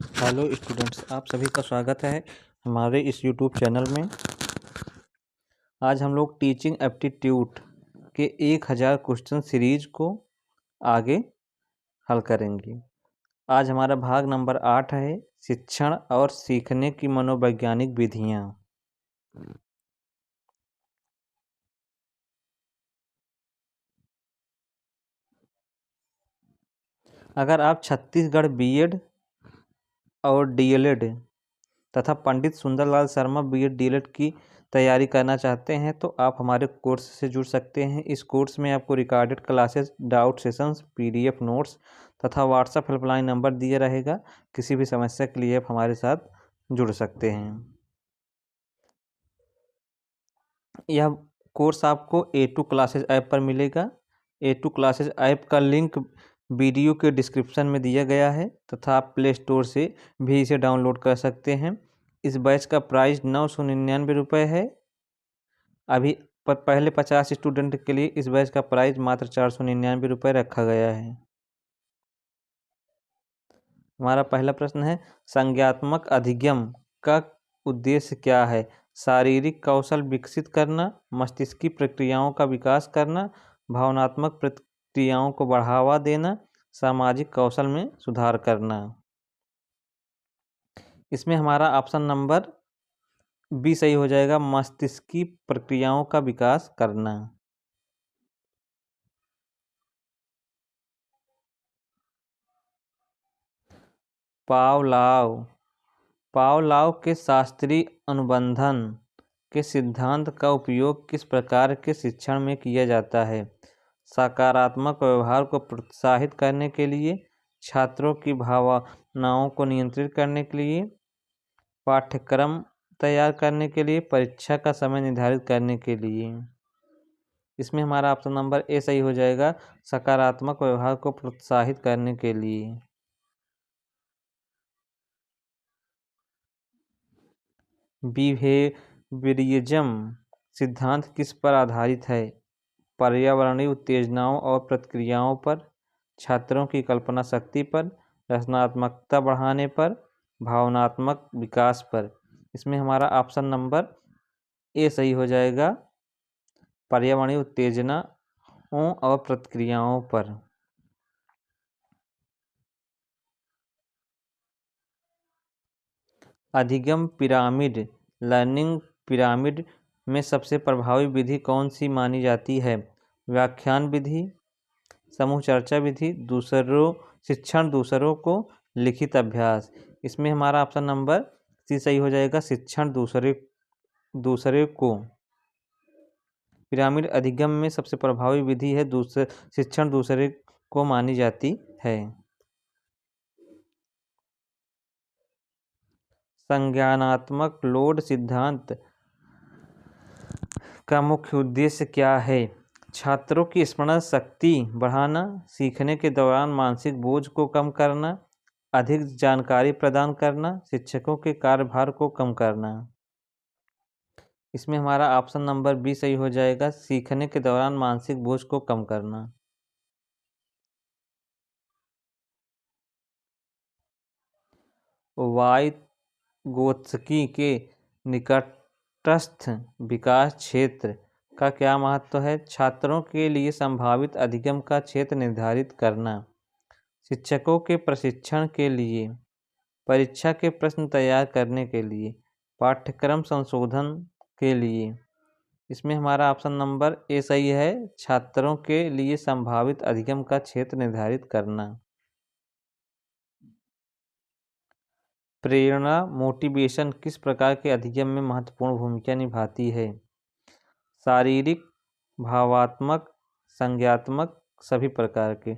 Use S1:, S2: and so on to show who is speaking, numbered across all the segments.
S1: Hello students, आप सभी का स्वागत है हमारे इस यूट्यूब चैनल में। आज हम लोग टीचिंग एप्टीट्यूड के 1000 क्वेश्चन सीरीज को आगे हल करेंगे। आज हमारा भाग नंबर 8 है, शिक्षण और सीखने की मनोवैज्ञानिक विधियाँ। अगर आप छत्तीसगढ़ बीएड और डीएलएड तथा पंडित सुंदरलाल शर्मा बीएड डीएलएड की तैयारी करना चाहते हैं तो आप हमारे कोर्स से जुड़ सकते हैं। इस कोर्स में आपको recorded classes, doubt sessions, PDF notes तथा व्हाट्सएप हेल्पलाइन नंबर दिया रहेगा। किसी भी समस्या के लिए आप हमारे साथ जुड़ सकते हैं। यह कोर्स आपको A2 क्लासेस ऐप पर मिलेगा। A2 क्लासेस ऐप का लिंक वीडियो के डिस्क्रिप्शन में दिया गया है तथा आप प्ले स्टोर से भी इसे डाउनलोड कर सकते हैं। इस बैच का प्राइस 999 रुपये है। अभी पहले 50 स्टूडेंट के लिए इस बैच का प्राइस मात्र 499 रुपये रखा गया है। हमारा पहला प्रश्न है, संज्ञात्मक अधिगम का उद्देश्य क्या है? शारीरिक कौशल विकसित करना, मस्तिष्की प्रक्रियाओं का विकास करना, भावनात्मक प्रक्रियाओं को बढ़ावा देना, सामाजिक कौशल में सुधार करना। इसमें हमारा ऑप्शन नंबर बी सही हो जाएगा, मस्तिष्की प्रक्रियाओं का विकास करना। पावलाव के शास्त्रीय अनुबंधन के सिद्धांत का उपयोग किस प्रकार के शिक्षण में किया जाता है? सकारात्मक व्यवहार को प्रोत्साहित करने के लिए, छात्रों की भावनाओं को नियंत्रित करने के लिए, पाठ्यक्रम तैयार करने के लिए, परीक्षा का समय निर्धारित करने के लिए। इसमें हमारा ऑप्शन नंबर ए सही हो जाएगा, सकारात्मक व्यवहार को प्रोत्साहित करने के लिए। बिहेवियरिज्म सिद्धांत किस पर आधारित है? पर्यावरणीय उत्तेजनाओं और प्रतिक्रियाओं पर, छात्रों की कल्पना शक्ति पर, रचनात्मकता बढ़ाने पर, भावनात्मक विकास पर। इसमें हमारा ऑप्शन नंबर ए सही हो जाएगा, पर्यावरणीय उत्तेजनाओं और प्रतिक्रियाओं पर। अधिगम पिरामिड, लर्निंग पिरामिड में सबसे प्रभावी विधि कौन सी मानी जाती है? व्याख्यान विधि, समूह चर्चा विधि, शिक्षण दूसरों को, लिखित अभ्यास। इसमें हमारा ऑप्शन नंबर सी सही हो जाएगा, शिक्षण दूसरे को। पिरामिड अधिगम में सबसे प्रभावी विधि है शिक्षण दूसरे को मानी जाती है। संज्ञानात्मक लोड सिद्धांत का मुख्य उद्देश्य क्या है? छात्रों की स्मरण शक्ति बढ़ाना, सीखने के दौरान मानसिक बोझ को कम करना, अधिक जानकारी प्रदान करना, शिक्षकों के कार्यभार को कम करना। इसमें हमारा ऑप्शन नंबर बी सही हो जाएगा, सीखने के दौरान मानसिक बोझ को कम करना। वाइगोत्स्की के निकटस्थ विकास क्षेत्र का क्या महत्व है? छात्रों के लिए संभावित अधिगम का क्षेत्र निर्धारित करना, शिक्षकों के प्रशिक्षण के लिए, परीक्षा के प्रश्न तैयार करने के लिए, पाठ्यक्रम संशोधन के लिए। इसमें हमारा ऑप्शन नंबर ए सही है, छात्रों के लिए संभावित अधिगम का क्षेत्र निर्धारित करना। प्रेरणा मोटिवेशन किस प्रकार के अधिगम में महत्वपूर्ण भूमिका निभाती है? शारीरिक, भावात्मक, संज्ञात्मक, सभी प्रकार के।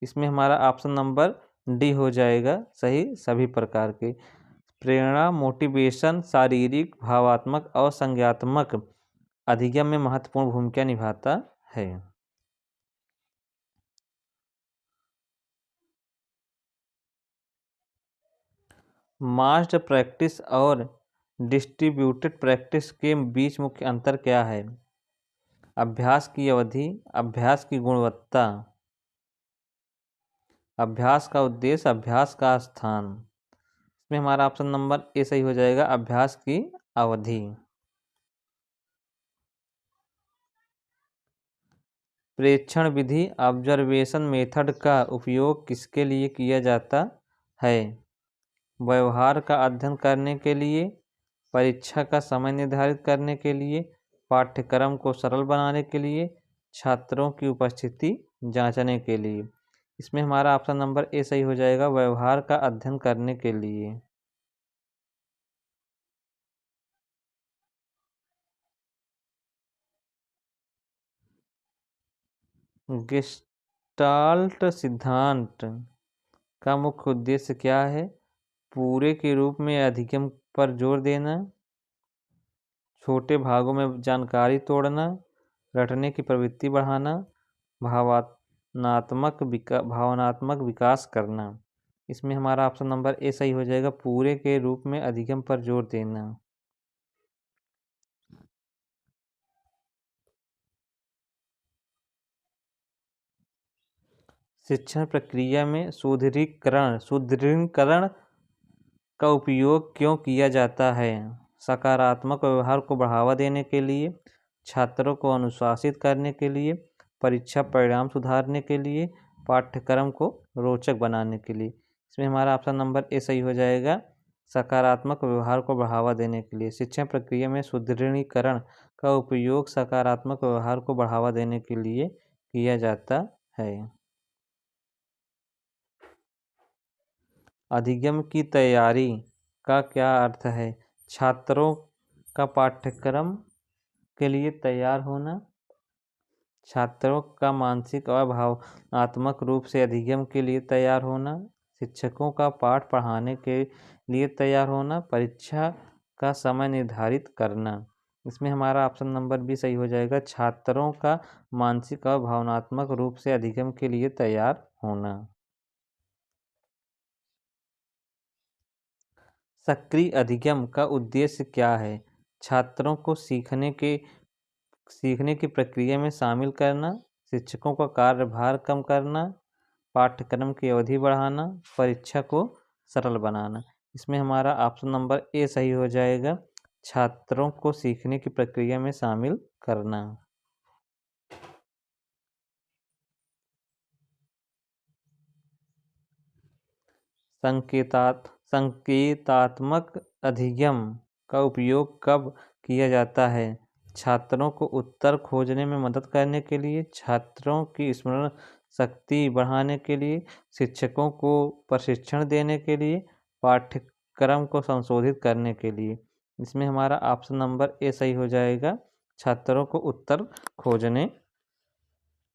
S1: इसमें हमारा ऑप्शन नंबर डी हो जाएगा सही, सभी प्रकार के। प्रेरणा मोटिवेशन शारीरिक, भावात्मक और संज्ञात्मक अधिगम में महत्वपूर्ण भूमिका निभाता है। मास्ड प्रैक्टिस और डिस्ट्रीब्यूटेड प्रैक्टिस के बीच मुख्य अंतर क्या है? अभ्यास की अवधि, अभ्यास की गुणवत्ता, अभ्यास का उद्देश्य, अभ्यास का स्थान। इसमें हमारा ऑप्शन नंबर ए सही हो जाएगा, अभ्यास की अवधि। प्रेक्षण विधि ऑब्जर्वेशन मेथड का उपयोग किसके लिए किया जाता है? व्यवहार का अध्ययन करने के लिए, परीक्षा का समय निर्धारित करने के लिए, पाठ्यक्रम को सरल बनाने के लिए, छात्रों की उपस्थिति जांचने के लिए। इसमें हमारा ऑप्शन नंबर ए सही हो जाएगा, व्यवहार का अध्ययन करने के लिए। गेस्टाल्ट सिद्धांत का मुख्य उद्देश्य क्या है? पूरे के रूप में अधिगम पर जोर देना, छोटे भागों में जानकारी तोड़ना, रटने की प्रवृत्ति बढ़ाना, भावनात्मक विकास करना। इसमें हमारा ऑप्शन नंबर ए सही हो जाएगा, पूरे के रूप में अधिगम पर जोर देना। शिक्षण प्रक्रिया में सुदृढ़ीकरण का उपयोग क्यों किया जाता है? सकारात्मक व्यवहार को बढ़ावा देने के लिए, छात्रों को अनुशासित करने के लिए, परीक्षा परिणाम सुधारने के लिए, पाठ्यक्रम को रोचक बनाने के लिए। इसमें हमारा ऑप्शन नंबर ए सही हो जाएगा, सकारात्मक व्यवहार को बढ़ावा देने के लिए। शिक्षण प्रक्रिया में सुदृढ़ीकरण का उपयोग सकारात्मक व्यवहार को बढ़ावा देने के लिए किया जाता है। अधिगम की तैयारी का क्या अर्थ है? छात्रों का पाठ्यक्रम के लिए तैयार होना, छात्रों का मानसिक और भावनात्मक रूप से अधिगम के लिए तैयार होना, शिक्षकों का पाठ पढ़ाने के लिए तैयार होना, परीक्षा का समय निर्धारित करना। इसमें हमारा ऑप्शन नंबर बी सही हो जाएगा, छात्रों का मानसिक और भावनात्मक रूप से अधिगम के लिए तैयार होना। सक्रिय अधिगम का उद्देश्य क्या है? छात्रों को सीखने की प्रक्रिया में शामिल करना, शिक्षकों का कार्यभार कम करना, पाठ्यक्रम की अवधि बढ़ाना, परीक्षा को सरल बनाना। इसमें हमारा ऑप्शन नंबर ए सही हो जाएगा, छात्रों को सीखने की प्रक्रिया में शामिल करना। संकेतात्मक अधिगम का उपयोग कब किया जाता है? छात्रों को उत्तर खोजने में मदद करने के लिए, छात्रों की स्मरण शक्ति बढ़ाने के लिए, शिक्षकों को प्रशिक्षण देने के लिए, पाठ्यक्रम को संशोधित करने के लिए। इसमें हमारा ऑप्शन नंबर ए सही हो जाएगा, छात्रों को उत्तर खोजने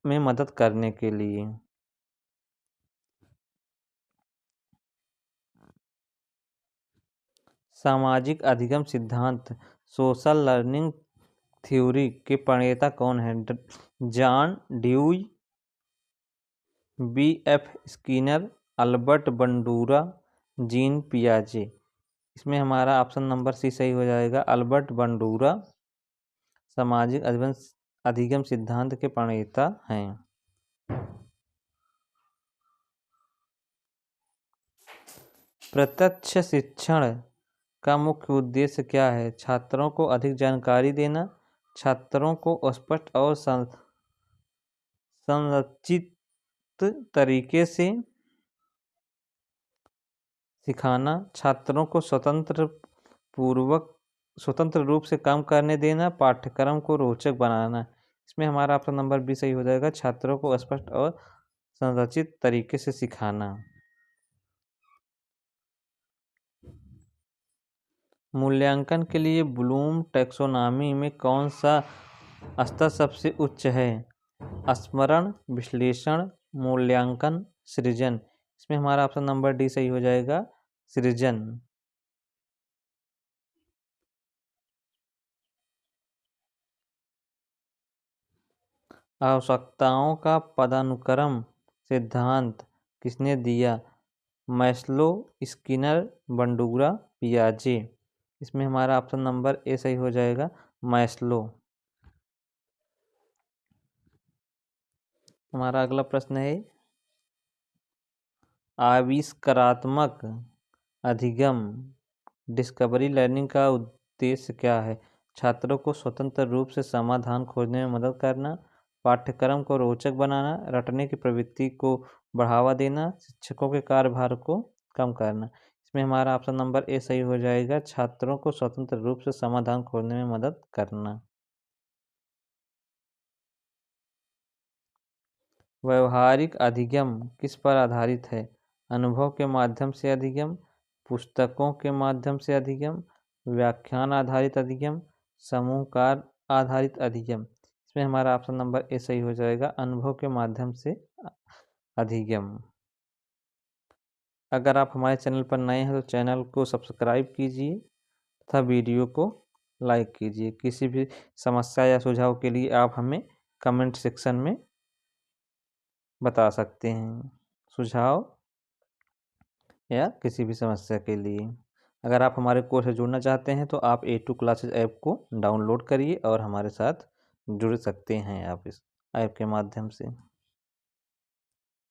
S1: में मदद करने के लिए। सामाजिक अधिगम सिद्धांत सोशल लर्निंग थ्योरी के प्रणेता कौन है? John Dewey, B F. Skinner, Albert Bandura, Jean पियाजे। इसमें हमारा ऑप्शन नंबर सी सही हो जाएगा, अल्बर्ट बंडूरा सामाजिक अधिगम सिद्धांत के प्रणेता हैं। प्रत्यक्ष शिक्षण का मुख्य उद्देश्य क्या है? छात्रों को अधिक जानकारी देना, छात्रों को स्पष्ट और संरचित तरीके से सिखाना, छात्रों को स्वतंत्र रूप से काम करने देना, पाठ्यक्रम को रोचक बनाना। इसमें हमारा ऑप्शन नंबर बी सही हो जाएगा, छात्रों को स्पष्ट और संरचित तरीके से सिखाना। मूल्यांकन के लिए ब्लूम टैक्सोनॉमी में कौन सा स्तर सबसे उच्च है? स्मरण, विश्लेषण, मूल्यांकन, सृजन। इसमें हमारा ऑप्शन नंबर डी सही हो जाएगा, सृजन। आवश्यकताओं का पदानुक्रम सिद्धांत किसने दिया? मैस्लो, स्किनर, बंडूरा, पियाजे। इसमें हमारा ऑप्शन नंबर ए सही हो जाएगा, मैस्लो। हमारा अगला प्रश्न है, आविष्कारात्मक अधिगम डिस्कवरी लर्निंग का उद्देश्य क्या है? छात्रों को स्वतंत्र रूप से समाधान खोजने में मदद करना, पाठ्यक्रम को रोचक बनाना, रटने की प्रवृत्ति को बढ़ावा देना, शिक्षकों के कार्यभार को कम करना। इसमें हमारा ऑप्शन नंबर ए सही हो जाएगा, छात्रों को स्वतंत्र रूप से समाधान खोजने में मदद करना। व्यवहारिक अधिगम किस पर आधारित है? अनुभव के माध्यम से अधिगम, पुस्तकों के माध्यम से अधिगम, व्याख्यान आधारित अधिगम, समूह कार्य आधारित अधिगम। इसमें हमारा ऑप्शन नंबर ए सही हो जाएगा, अनुभव के माध्यम से अधिगम। अगर आप हमारे चैनल पर नए हैं तो चैनल को सब्सक्राइब कीजिए तथा वीडियो को लाइक कीजिए। किसी भी समस्या या सुझाव के लिए आप हमें कमेंट सेक्शन में बता सकते हैं, सुझाव या किसी भी समस्या के लिए। अगर आप हमारे कोर्स से जुड़ना चाहते हैं तो आप A2 क्लासेज ऐप को डाउनलोड करिए और हमारे साथ जुड़ सकते हैं आप इस ऐप के माध्यम से।